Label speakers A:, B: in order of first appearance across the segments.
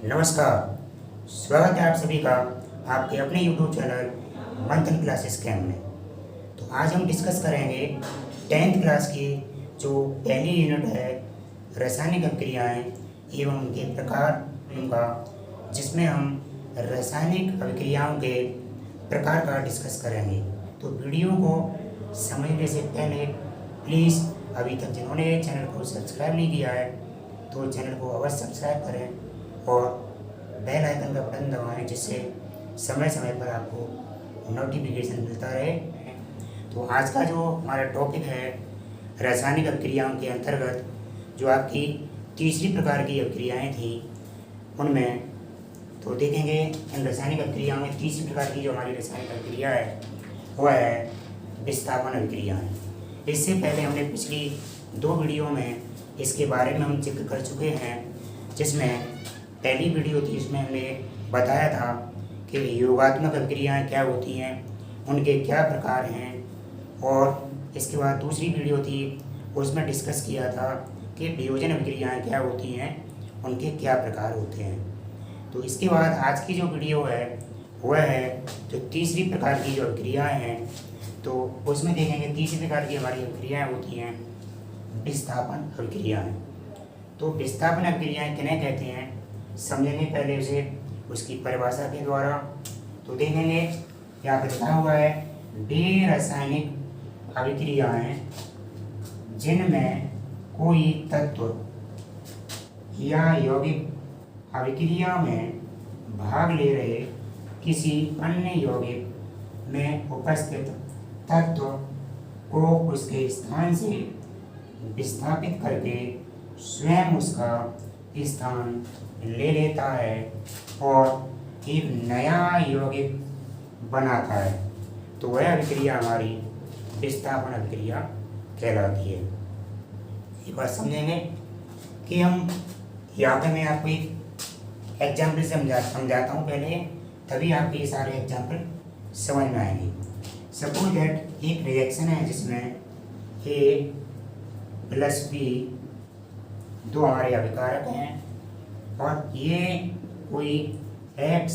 A: नमस्कार। स्वागत है आप सभी का आपके अपने YouTube चैनल मंथन क्लासेस कैम्प में। तो आज हम डिस्कस करेंगे 10th क्लास की जो पहली यूनिट है रासायनिक अभिक्रियाएं एवं उनके प्रकार का, जिसमें हम रासायनिक अभिक्रियाओं के प्रकार का डिस्कस करेंगे। तो वीडियो को समझने से पहले प्लीज़ अभी तक जिन्होंने चैनल को सब्सक्राइब नहीं किया है तो चैनल को अवश्य सब्सक्राइब करें और बेल आइकन का बटन दबाएं, जिससे समय समय पर आपको नोटिफिकेशन मिलता रहे। तो आज का जो हमारा टॉपिक है रासायनिक अभिक्रियाओं के अंतर्गत जो आपकी तीसरी प्रकार की अभिक्रियाएं थी उनमें तो देखेंगे इन रासायनिक अभिक्रियाओं में तीसरी प्रकार की जो हमारी रासायनिक अभिक्रिया है वह है विस्थापन अभिक्रियाएं। इससे पहले हमने पिछली 2 वीडियो में इसके बारे में हम जिक्र कर चुके हैं, जिसमें पहली वीडियो थी उसमें हमने बताया था कि योगात्मक अभिक्रियाएं क्या होती हैं, उनके क्या प्रकार हैं, और इसके बाद दूसरी वीडियो थी उसमें डिस्कस किया था कि वियोजन अभिक्रियाएं क्या होती हैं, उनके क्या प्रकार होते हैं। तो इसके बाद आज की जो वीडियो है वह है जो तीसरी प्रकार की जो अभिक्रियाएँ हैं, तो उसमें देखेंगे तीसरी प्रकार की हमारी अभिक्रियाएँ होती हैं विस्थापन अभिक्रियाएं। तो विस्थापन अभिक्रियाएं किन्हें कहते हैं समझेंगे पहले उसे उसकी परिभाषा के द्वारा। तो देखेंगे यहाँ पर लिखा हुआ है वे रासायनिक अभिक्रियाएं जिनमें कोई तत्व या यौगिक अभिक्रिया में भाग ले रहे किसी अन्य यौगिक में उपस्थित तत्व को उसके स्थान से विस्थापित करके स्वयं उसका स्थान ले लेता है और एक नया यौगिक बनाता है। तो वह अभिक्रिया हमारी विस्थापन अभिक्रिया कहलाती है। एक बात समझेंगे कि हम यहाँ पे मैं आपको एक एग्जाम्पल से समझाता हूँ पहले, तभी आपके ये सारे एग्जाम्पल समझ में आएंगे। सपोज दैट एक रिएक्शन है जिसमें A प्लस B दो हमारे अभिकारक हैं और ये कोई X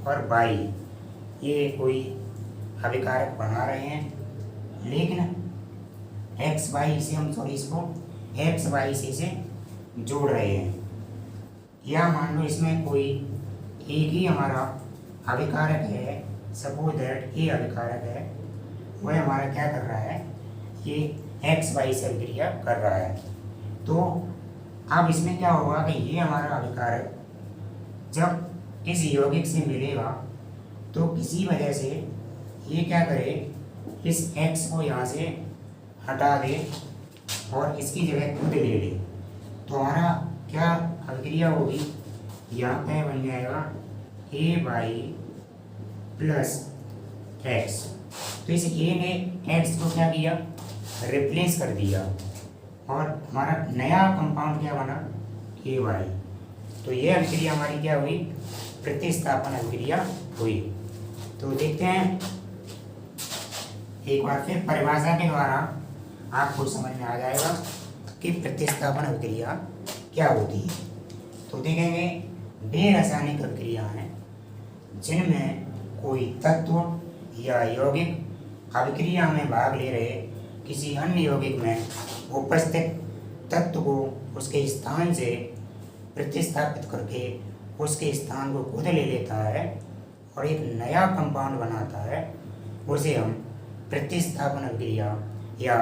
A: और Y ये कोई अभिकारक बना रहे हैं, लेकिन XY से हम इसको XY से जोड़ रहे हैं। या मान लो इसमें कोई एक ही हमारा अभिकारक है, सपोज दैट A अभिकारक है, वह हमारा क्या कर रहा है, ये XY से अभिक्रिया कर रहा है। तो अब इसमें क्या होगा कि ये हमारा अभिकारक जब इस यौगिक से मिलेगा तो किसी वजह से ये क्या करे, इस X को यहाँ से हटा दे और इसकी जगह खुद ले ले। तो हमारा क्या अभिक्रिया होगी, यहाँ पे बन जाएगा AY प्लस X। तो इस A ने X को क्या किया, रिप्लेस कर दिया और हमारा नया कंपाउंड क्या बना, AY। तो ये अभिक्रिया हमारी क्या हुई, प्रतिस्थापन अभिक्रिया हुई। तो देखते हैं एक बार फिर परिभाषा के द्वारा आपको समझ में आ जाएगा कि प्रतिस्थापन अभिक्रिया क्या होती है। तो देखेंगे वे रासायनिक अभिक्रिया हैं जिनमें कोई तत्व या यौगिक अभिक्रिया में भाग ले रहे किसी अन्य यौगिक में उपस्थित तत्व को उसके स्थान से प्रतिस्थापित करके उसके स्थान को खुद ले लेता है और एक नया कंपाउंड बनाता है, उसे हम प्रतिस्थापन अभिक्रिया या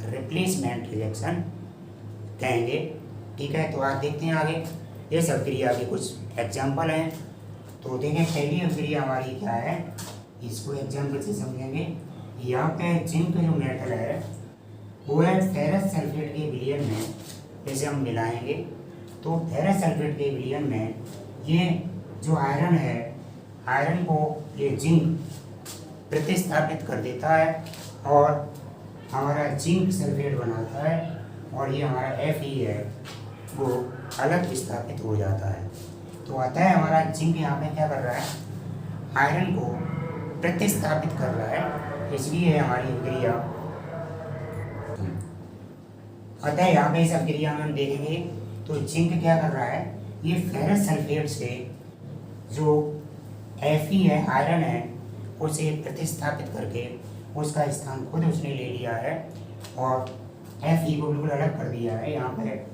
A: रिप्लेसमेंट रिएक्शन कहेंगे। ठीक है, तो आज देखते हैं आगे इस अभिक्रिया के कुछ एग्जाम्पल हैं। तो देखें पहली अभिक्रिया हमारी क्या है, इसको एग्जाम्पल से समझेंगे। यहाँ पे जिंक जो मेटल है वो है फेरस सल्फेट के विलयन में इसे हम मिलाएंगे। तो फेरस सल्फेट के विलयन में ये जो आयरन है, आयरन को ये जिंक प्रतिस्थापित कर देता है और हमारा जिंक सल्फेट बनाता है और ये हमारा Fe है वो अलग विस्थापित हो जाता है। तो अतः हमारा जिंक यहाँ पे क्या कर रहा है, आयरन को प्रतिस्थापित कर रहा है, इसलिए हमारी अभिक्रिया। अतः यहाँ पे इस अभिक्रिया में हम देखेंगे तो जिंक क्या कर रहा है, ये फेरस सल्फेट से जो Fe है, आयरन है, उसे प्रतिस्थापित करके उसका स्थान खुद उसने ले लिया है और Fe को बिल्कुल अलग कर दिया है। यहाँ पे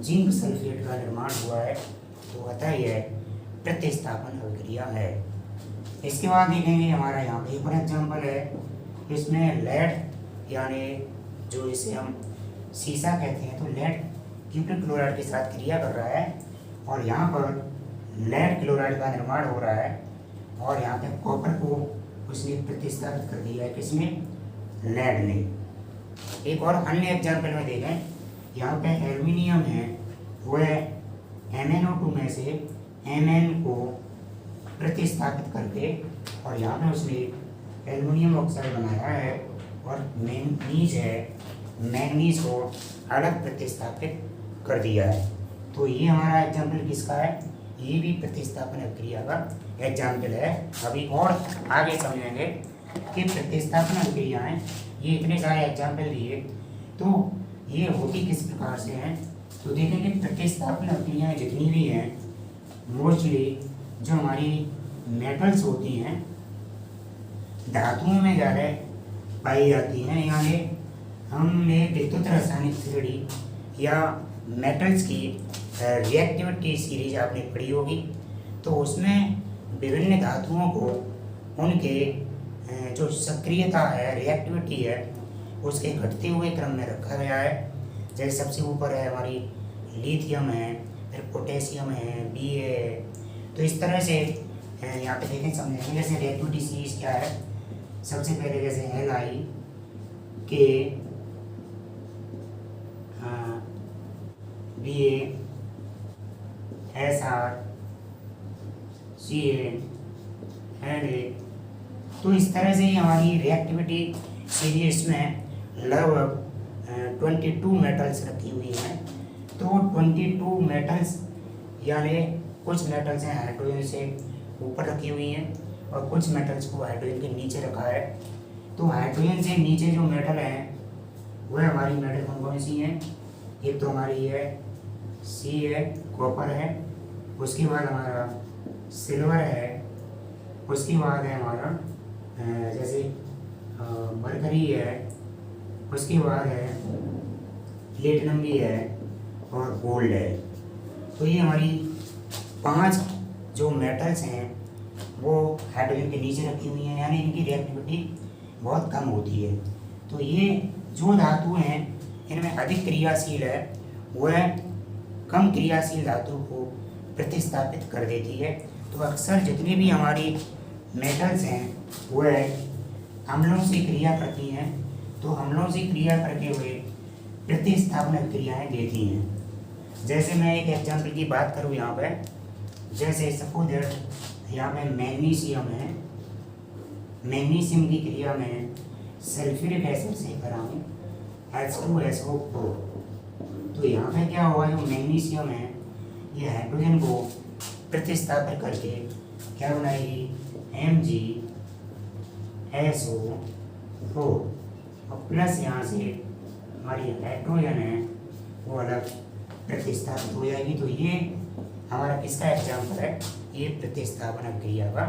A: जिंक सल्फेट का निर्माण हुआ है, तो अतः यह प्रतिस्थापन अभिक्रिया है। इसके बाद देखेंगे हमारा यहाँ पे एक और एग्जाम्पल है, इसमें लेड यानी जो इसे हम सीसा कहते हैं, तो लेड क्यूप्रिक क्लोराइड के साथ क्रिया कर रहा है और यहाँ पर लेड क्लोराइड का निर्माण हो रहा है और यहाँ पे कॉपर को उसने प्रतिस्थापित कर दिया है, किसने? लेड ने। एक और अन्य एग्जाम्पल में देखें, यहाँ पे एल्यूमिनियम है, वह MnO2 में से Mn को प्रतिस्थापित करके और यहाँ पे उसने एल्यूमिनियम ऑक्साइड बनाया है और मैंगनीज है, मैंगनीज को अलग प्रतिस्थापित कर दिया है। तो ये हमारा एग्जाम्पल किसका है? ये भी प्रतिस्थापन अभिक्रिया का एग्जाम्पल है। अभी और आगे समझेंगे कि प्रतिस्थापन अभिक्रियाएं, ये इतने सारे एग्जाम्पल दिए, तो ये होती किस प्रकार से हैं। तो देखेंगे प्रतिस्थापन अभिक्रियाएं जितनी भी हैं, मोस्टली जो हमारी मेटल्स होती हैं, धातुओं में ज़्यादा पाई जाती हैं। यानी हमने विद्युत रासायनिक थ्योरी या मेटल्स की रिएक्टिविटी सीरीज आपने पढ़ी होगी, तो उसमें विभिन्न धातुओं को उनके जो सक्रियता है, रिएक्टिविटी है, उसके घटते हुए क्रम में रखा गया है। जैसे सबसे ऊपर है हमारी लिथियम है, फिर पोटेशियम है, Ba है। तो इस तरह से यहाँ पे देखें समझेंगे, जैसे रिएक्टिविटी सीरीज क्या है। सबसे पहले जैसे Li के Ba Sr Ca Na, तो इस तरह से हमारी रिएक्टिविटी सीरीज में लगभग 22 मेटल्स रखी हुई हैं। तो 22 मेटल्स यानी कुछ मेटल्स हैं हाइड्रोजन से ऊपर रखी हुई हैं और कुछ मेटल्स को हाइड्रोजन के नीचे रखा है। तो हाइड्रोजन से नीचे जो मेटल हैं वह हमारी मेटल कौन कौन सी हैं? एक तो हमारी है सी है, कॉपर है, उसके बाद हमारा सिल्वर है, उसके बाद है हमारा जैसे मरकरी है, उसके बाद है प्लेटिनम भी है और गोल्ड है। तो ये हमारी 5 जो मेटल्स हैं वो हाइड्रोजन के नीचे रखी हुई हैं, यानी इनकी रिएक्टिविटी बहुत कम होती है। तो ये जो धातु हैं इनमें अधिक क्रियाशील है, वह कम क्रियाशील धातु को प्रतिस्थापित कर देती है। तो अक्सर जितनी भी हमारी मेटल्स हैं वह अम्लों से क्रिया करती हैं, तो अम्लों से क्रिया करके हुए प्रतिस्थापन क्रियाएं देती हैं। जैसे मैं एक एग्जाम्पल की बात करूँ यहाँ पर, जैसे सपोज दैट यहाँ पे मैग्नीशियम है, मैग्नीशियम की क्रिया में सल्फ्यूरिक एसिड से कराऊँ H2SO4, तो यहाँ पे क्या हुआ, जो मैग्नीशियम है ये हाइड्रोजन को प्रतिस्थापित करके क्या बनाएगी, MgSO4 और प्लस यहाँ से हमारी हाइड्रोजन है वो अलग प्रतिस्थापित हो जाएगी। तो ये हमारा किसका एग्जाम्पल है? ये प्रतिस्थापन अभिक्रिया का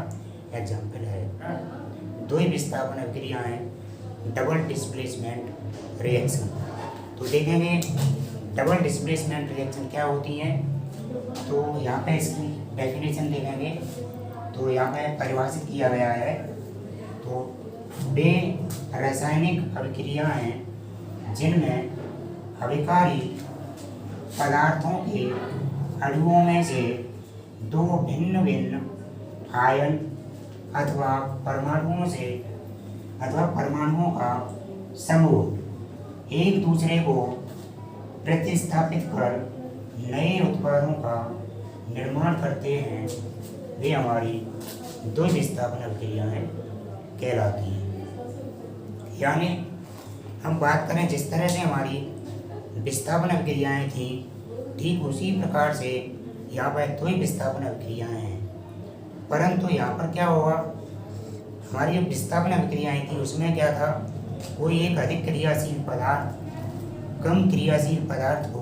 A: एग्जाम्पल है। दो ही विस्थापन अभिक्रियाएं, डबल डिस्प्लेसमेंट रिएक्शन। तो देखेंगे डबल डिस्प्लेसमेंट रिएक्शन क्या होती है। तो यहाँ पे इसकी डेफिनेशन देखेंगे, तो यहाँ पे परिभाषित किया गया है। तो वे रासायनिक अभिक्रियाएं हैं जिनमें अभिकारी पदार्थों के अणुओं में से दो भिन्न भिन्न आयन अथवा परमाणुओं का समूह एक दूसरे को प्रतिस्थापित कर नए उत्पादों का निर्माण करते हैं, वे हमारी दो विस्थापन अभिक्रियाएं कहलाती हैं। यानी हम बात करें जिस तरह से हमारी विस्थापन अभिक्रियाएं थी, ठीक उसी प्रकार से यहाँ पर दो ही विस्थापन अभिक्रियाएं हैं। परंतु यहाँ पर क्या होगा, हमारी जो विस्थापन अभिक्रियाएं थी उसमें क्या था, कोई एक अधिक क्रियाशील पदार्थ कम क्रियाशील पदार्थ को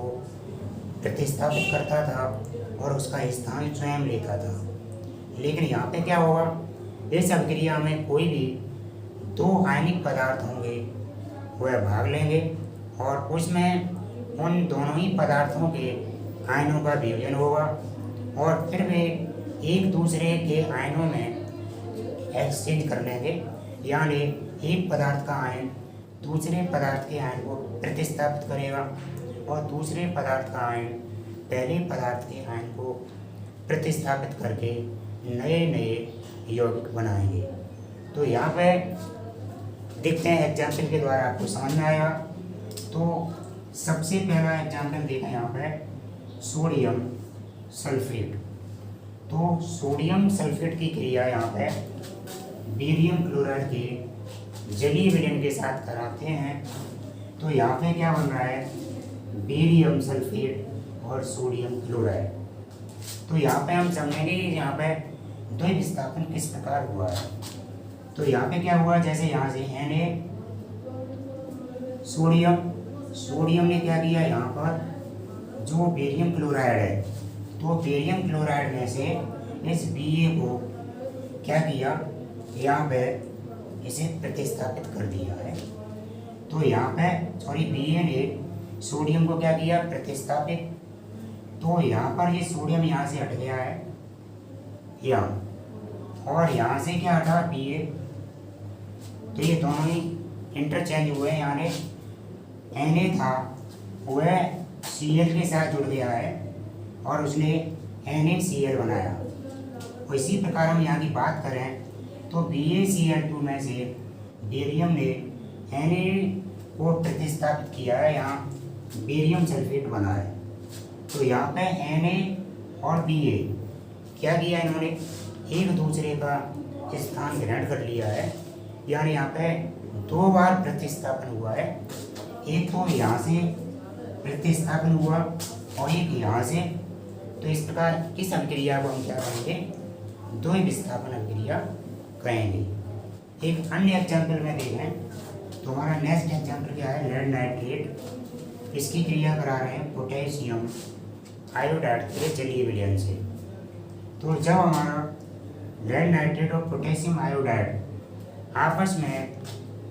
A: प्रतिस्थापित करता था और उसका स्थान स्वयं लेता था। लेकिन यहाँ पे क्या होगा, इस अभिक्रिया में कोई भी दो आयनिक पदार्थ होंगे वह भाग लेंगे और उसमें उन दोनों ही पदार्थों के आयनों का विभाजन होगा और फिर वे एक दूसरे के आयनों में एक्सचेंज कर लेंगे, यानी एक पदार्थ का आयन दूसरे पदार्थ के आयन को प्रतिस्थापित करेगा और दूसरे पदार्थ का आयन पहले पदार्थ के आयन को प्रतिस्थापित करके नए नए यौगिक बनाएंगे। तो यहाँ पे देखते हैं एग्जाम्पल के द्वारा आपको समझ में आएगा। तो सबसे पहला एग्जाम्पल देखें यहाँ पे सोडियम सल्फेट। तो सोडियम सल्फेट की क्रिया यहाँ पे बेरियम क्लोराइड के जलीय विलयन के साथ कराते हैं। तो यहाँ पे क्या बन रहा है, बेरियम सल्फेट और सोडियम क्लोराइड। तो यहाँ पे हम समझेंगे यहाँ पे द्वि विस्थापन किस प्रकार हुआ है। तो यहाँ पे क्या हुआ, जैसे यहाँ से Na सोडियम ने क्या किया, यहाँ पर जो बेरियम क्लोराइड है, तो बेरियम क्लोराइड में से इस Ba को क्या किया, यहाँ पे इसे प्रतिस्थापित कर दिया है। तो यहाँ पे Ba ने सोडियम को क्या किया, प्रतिस्थापित। तो यहाँ पर ये सोडियम यहाँ से हट गया है यहाँ, और यहाँ से क्या हटा Ba। तो ये दोनों ही इंटरचेंज हुए, यानी Na था वह Cl के साथ जुड़ गया है और उसने NaCl बनाया। और इसी प्रकार हम यहाँ की बात करें तो BaCl2 में से बेरियम ने Na को प्रतिस्थापित किया है, यहाँ बेरियम सल्फेट बना है। तो यहाँ पे Na और Ba क्या किया, इन्होंने एक दूसरे का स्थान ग्रहण कर लिया है, यानी यहाँ पे दो बार प्रतिस्थापन हुआ है। एक तो यहाँ से प्रतिस्थापन हुआ और एक यहाँ से। तो इस प्रकार इस अभिक्रिया को हम क्या कहेंगे, द्वि विस्थापन अभिक्रिया कहेंगे। एक अन्य एग्जाम्पल में देखें तो हमारा नेक्स्ट एग्जाम्पल क्या है, लेड नाइट्रेट। इसकी क्रिया करा रहे हैं पोटेशियम आयोडाइड के जलीय विलयन से। तो जब हमारा लेड नाइट्रेट और पोटेशियम आयोडाइड आपस में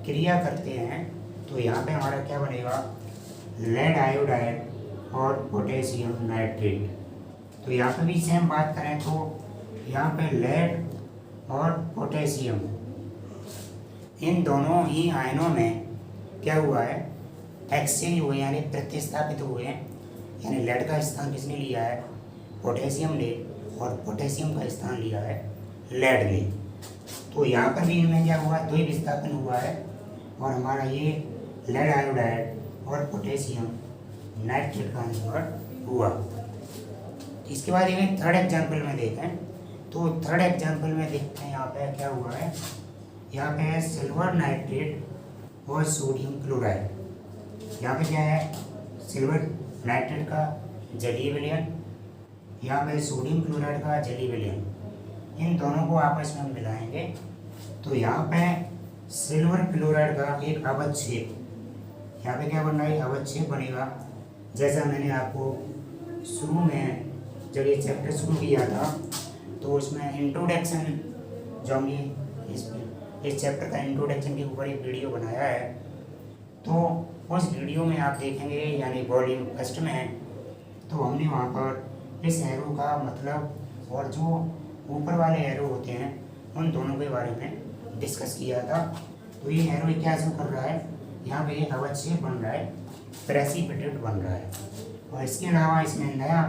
A: क्रिया करते हैं तो यहाँ पे हमारा क्या बनेगा, लेड आयोडाइड और पोटेशियम नाइट्रेट। तो यहाँ पे भी सेम बात करें तो यहाँ पे लेड और पोटेशियम इन दोनों ही आयनों में क्या हुआ है, एक्सचेंज हुए, यानी प्रतिस्थापित हुए हैं। यानी लेड का स्थान किसने लिया है, पोटेशियम ने, और पोटेशियम का स्थान लिया है लेड ने। तो यहाँ पर भी इनमें क्या हुआ, द्वि विस्थापन हुआ है और हमारा ये लेड आयोडाइड और पोटेशियम नाइट्रेट का आंसर हुआ। इसके बाद एक थर्ड एग्जाम्पल में देखें तो थर्ड एग्जाम्पल में देखते हैं यहाँ पे क्या हुआ है, यहाँ पे है सिल्वर नाइट्रेट और सोडियम क्लोराइड। यहाँ पे क्या है, सिल्वर नाइट्रेट का जलीय विलयन, यहाँ पे सोडियम क्लोराइड का जलीय विलयन। इन दोनों को आपस में हम मिलाएंगे तो यहाँ पे सिल्वर क्लोराइड का एक अवच्छेद, यहाँ पे क्या बन रहा है, अवच्छेद बनेगा। जैसा मैंने आपको शुरू में जब ये चैप्टर शुरू किया था तो उसमें इंट्रोडक्शन जो हमने इस चैप्टर का इंट्रोडक्शन के ऊपर एक वीडियो बनाया है, तो उस वीडियो में आप देखेंगे, यानी वॉल्यूम फर्स्ट में, तो हमने वहाँ पर इस एरो का मतलब और जो ऊपर वाले एरो होते हैं उन दोनों के बारे में डिस्कस किया था। तो ये एरो क्या शो कर रहा है, यहाँ पे एक अवच्छेद बन रहा है, प्रेसिपिटेट बन रहा है। और इसके अलावा इसमें नया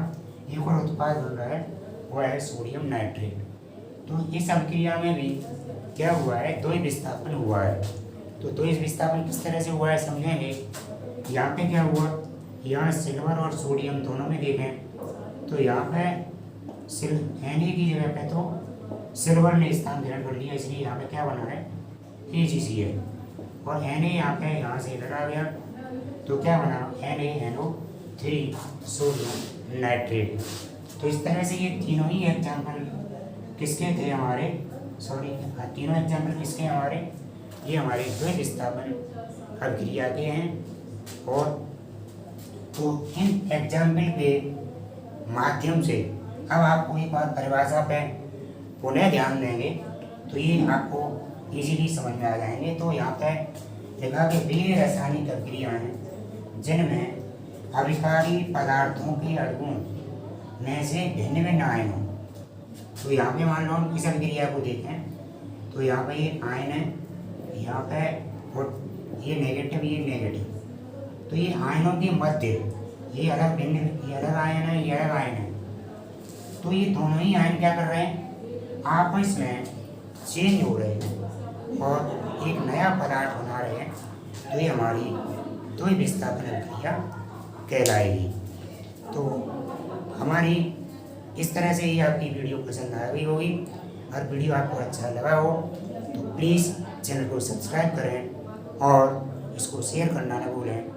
A: एक और उत्पाद बन रहा है, वह है सोडियम नाइट्रेट। तो इस अभिक्रिया में भी क्या हुआ है, द्वि विस्थापन हुआ है। तो द्वि विस्थापन किस तरह से हुआ है समझेंगे। यहाँ पे क्या हुआ, यहाँ सिल्वर और सोडियम दोनों में देखें तो यहाँ पे Na की जगह पे तो सिल्वर ने स्थान ग्रहण कर लिया, इसलिए यहाँ पे क्या बना है, AgCl। और Na यहाँ पे यहाँ से इधर आ गया तो क्या बना, NaNO3 सोडियम नाइट्रेट। तो इस तरह से ये तीनों ही एग्जाम्पल किसके थे हमारे, तीनों एग्जाम्पल किसके हमारे, ये हमारे द्वि विस्थापन अभिक्रिया के हैं। और तो इन एग्जाम्पल के माध्यम से अब आपको एक बार परिभाषा पे पुनः ध्यान देंगे तो ये आपको इजीली समझ में आ जाएंगे। तो यहाँ पे लिखा कि वे रासायनिक प्रक्रियाएं जिनमें अभिकारी पदार्थों के अणुओं में से भिन्न भिन्न आयन हों। तो यहाँ पे मान लो हम किसी अभिक्रिया को देखें तो यहाँ पे ये आयन है, यहाँ पे ये नेगेटिव, ये नेगेटिव। तो ये आयनों के मध्य ये अलग भिन्न, ये अलग आयन है, ये अलग आयन है। तो ये दोनों ही आयन क्या कर रहे हैं, आपस में चेंज हो रहे हैं और एक नया पदार्थ बना रहे हैं। तो ये हमारी द्वि विस्थापन क्रिया कहलाएगी। तो हमारी इस तरह से ही आपकी वीडियो पसंद आ गई होगी। अगर वीडियो आपको अच्छा लगा हो तो प्लीज़ चैनल को सब्सक्राइब करें और इसको शेयर करना न भूलें।